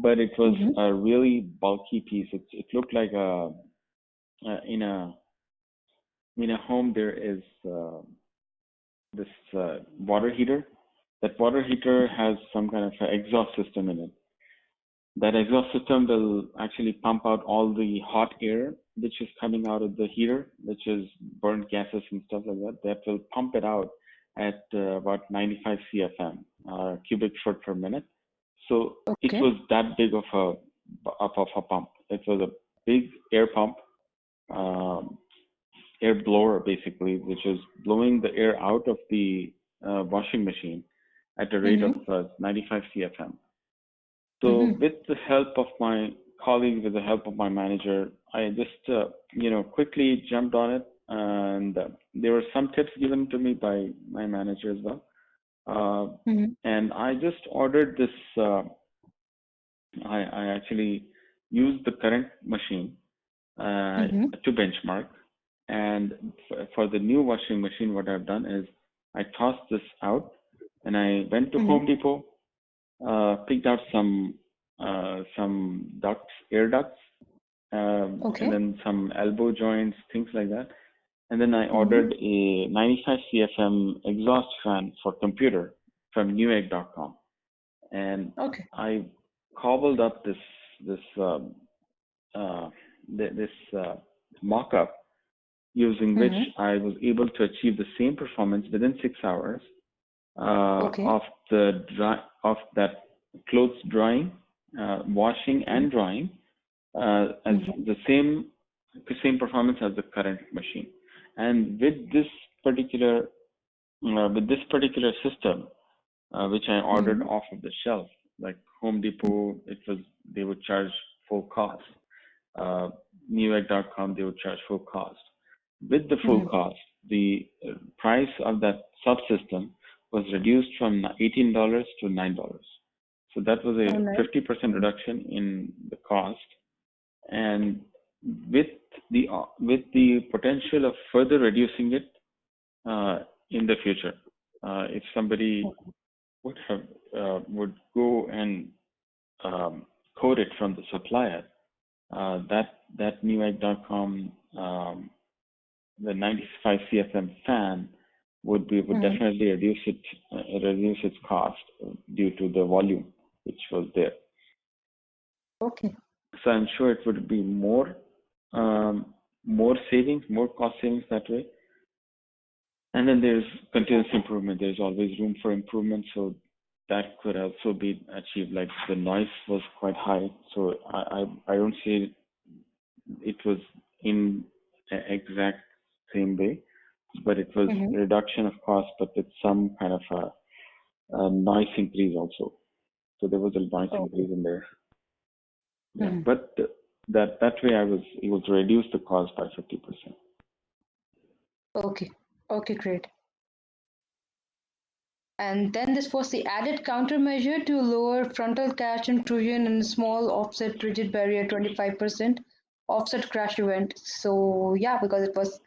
but it was Mm-hmm. a really bulky piece. It looked like a in a home there is this water heater. That water heater has some kind of exhaust system in it. That exhaust system will actually pump out all the hot air which is coming out of the heater, which is burnt gases and stuff like that. That will pump it out at about 95 CFM, cubic foot per minute. So it Okay. was that big of a pump. It was a big air pump, um, air blower basically, which is blowing the air out of the washing machine at a rate of Mm-hmm. 95 CFM. So Mm-hmm. with the help of my colleagues, with the help of my manager, I just quickly jumped on it, and there were some tips given to me by my manager as well. Uh, Mm-hmm. and I just ordered this. I actually used the current machine Mm-hmm. to benchmark, and for the new washing machine, what I've done is I tossed this out, and I went to Mm-hmm. Home Depot, picked out some ducts, air ducts, and Okay. then some elbow joints, things like that. And then I Mm-hmm. ordered a 95 CFM exhaust fan for computer from Newegg.com, and Okay. I cobbled up this uh, this mock-up using which Mm-hmm. I was able to achieve the same performance within 6 hours Okay. of that clothes drying, washing Mm-hmm. and drying as Mm-hmm. the same performance as the current machine. And with this particular system, which I ordered Mm-hmm. off of the shelf, like Home Depot, they would charge full cost. Uh, Newegg.com, they would charge full cost. With the full Mm-hmm. cost, the price of that subsystem was reduced from $18 to $9. So that was Oh, a nice. 50% reduction in the cost, and with the potential of further reducing it in the future, if somebody would go and um, quote it from the supplier, that Newegg.com, the 95 CFM fan would Mm-hmm. definitely reduce its cost due to the volume which was there. Okay. So I'm sure it would be um, more savings, more cost savings that way. And then there's continuous improvement. There's always room for improvement. So that could also be achieved. Like the noise was quite high. So I don't see it was in exact same way, but it was Mm-hmm. a reduction of cost, but with some kind of a noise increase also. So there was a noise Okay. increase in there. Yeah, Mm-hmm. but that way I was able to reduce the cost by 50%. Okay. Okay, great. And then this was the added countermeasure to lower frontal cache intrusion and small offset rigid barrier 25% offset crash event. So yeah, because it was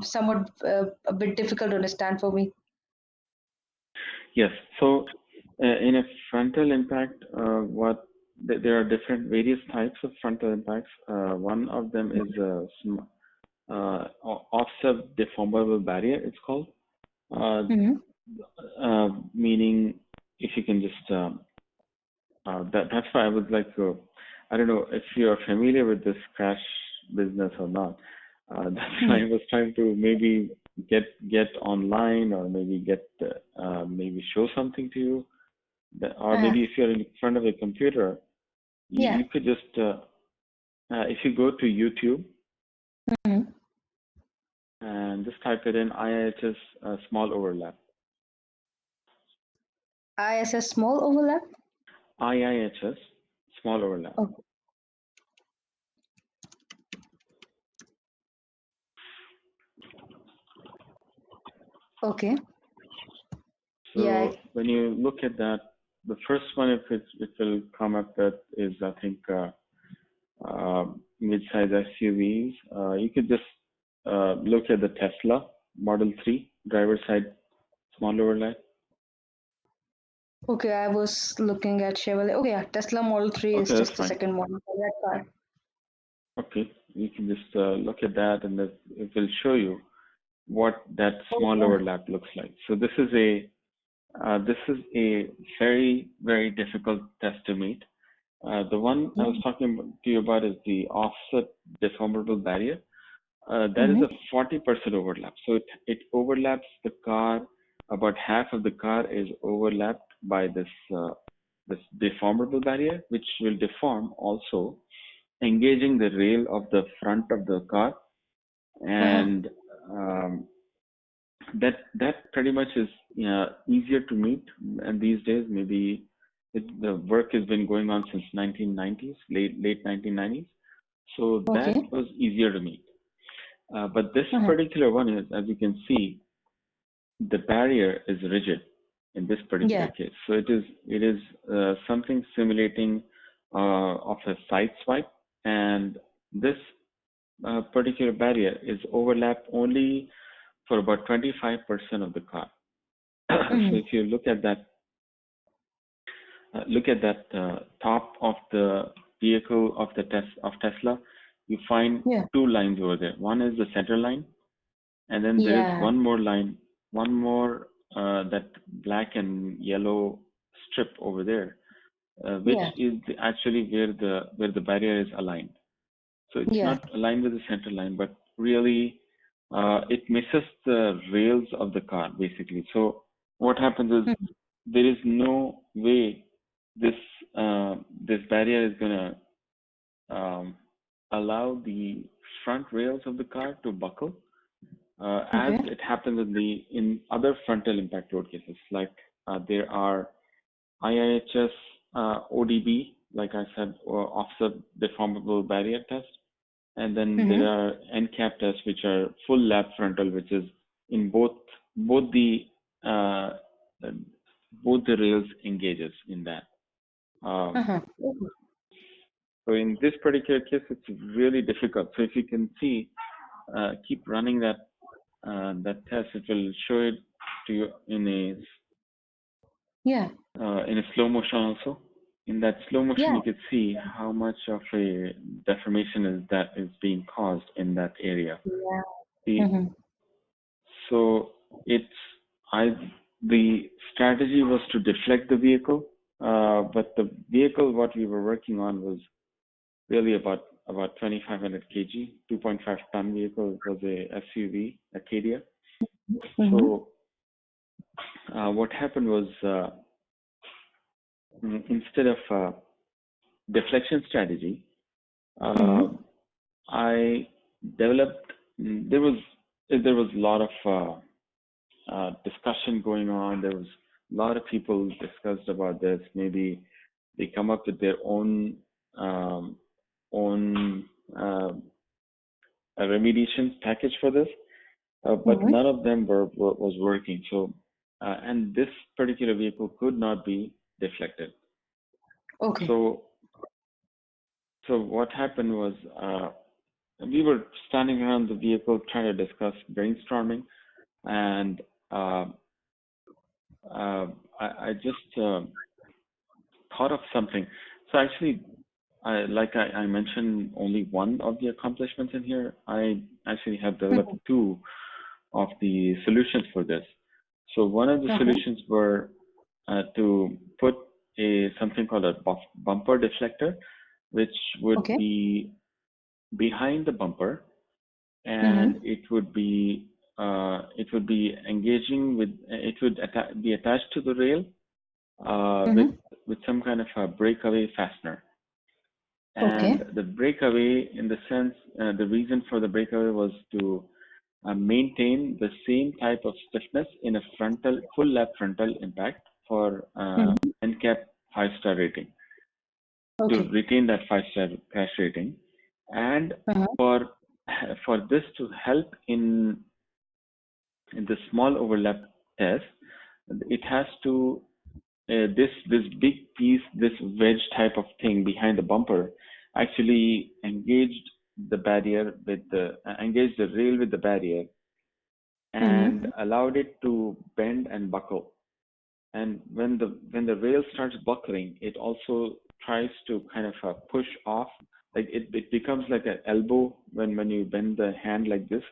somewhat a bit difficult to understand for me. Yes. So in a frontal impact, there are different various types of frontal impacts. One of them is a offset deformable barrier. It's called, uh, Mm-hmm. meaning if you can just that's why I would like to. I don't know if you are familiar with this crash business or not. That's why I was trying to maybe get online, or maybe maybe show something to you. Or Uh-huh. maybe if you're in front of a computer, Yeah. you could just if you go to YouTube Mm-hmm. and just type it in IIHS small overlap. ISS small overlap. IIHS small overlap. Oh, okay. Yeah. So when you look at that, the first one it will come up with is, I think, mid-size SUVs. You could just look at the Tesla Model 3 driver side small overlap. Okay, I was looking at Chevrolet. Okay, yeah, Tesla Model 3 is Okay, that's just the fine. second one for that car. Okay, you can just look at that, and it will show you what that small Okay. overlap looks like. So this is a very difficult test to meet. The one I was talking to you about is the offset deformable barrier. That is Mm-hmm. a 40% overlap. So it overlaps the car. About half of the car is overlapped by this deformable barrier, which will deform also, engaging the rail of the front of the car, Uh-huh. and um, that pretty much is easier to meet. And these days, maybe the work has been going on since 1990s, late 1990s. So that Okay. was easier to meet. But this Uh-huh. particular one is, as you can see, the barrier is rigid in this particular Yeah. case. So it is something simulating of a side swipe, and this particular barrier is overlapped only for about 25% of the car. So Mm-hmm. if you look at that top of the vehicle of Tesla, you find Yeah. two lines over there. One is the center line, and then there is Yeah. one more line, one more that black and yellow strip over there, which Yeah. is actually where the barrier is aligned. So it's Yeah. not aligned with the center line, but really it misses the rails of the car basically. So what happens is Mm-hmm. there is no way this this barrier is gonna um, allow the front rails of the car to buckle, as Okay. it happens in other frontal impact road cases. Like there are IIHS ODB, like I said, or offset deformable barrier test, and then there Mm-hmm. are NCAP tests, which are full lap frontal, which is in both the uh, both the rails engages in that. Um, Uh-huh. Okay. so in this particular case, it's really difficult. So if you can see, keep running that test. It will show it to you Yeah. in a slow motion also. In that slow motion, Yeah. you could see how much of a deformation is being caused in that area. Yeah. The Mm-hmm. So it's I the strategy was to deflect the vehicle, but the vehicle what we were working on was really about 2,500 kg, 2.5 ton vehicle. It was a SUV, Acadia. Mm-hmm. So what happened was instead of deflection strategy, uh, Mm-hmm. I developed. There was a lot of discussion going on. There was a lot of people discussed about this. Maybe they come up with their um, own remediation package for this, but Mm-hmm. none of them was working. So, and this particular vehicle could not be deflected. Okay. So, so what happened was we were standing around the vehicle trying to discuss brainstorming, and uh, I just thought of something. So actually, I mentioned only one of the accomplishments in here. I actually have developed Mm-hmm. two of the solutions for this. So one of the Uh-huh. solutions were to put a something called a bumper deflector, which would Okay. be behind the bumper, and Mm-hmm. it would be engaging with it would be attached to the rail Mm-hmm. with some kind of a breakaway fastener. And Okay. the breakaway, in the sense, the reason for the breakaway was to maintain the same type of stiffness in a full lap frontal impact for Mm-hmm. NCAP 5-star rating, to Okay. retain that 5-star crash rating. And Uh-huh. for for this to help in the small overlap test, it has to this big piece, this wedge type of thing behind the bumper, actually engaged the rail with the barrier, and Mm-hmm. allowed it to bend and buckle. And when the rail starts buckling, it also tries to kind of push off. Like it becomes like an elbow when you bend the hand like this.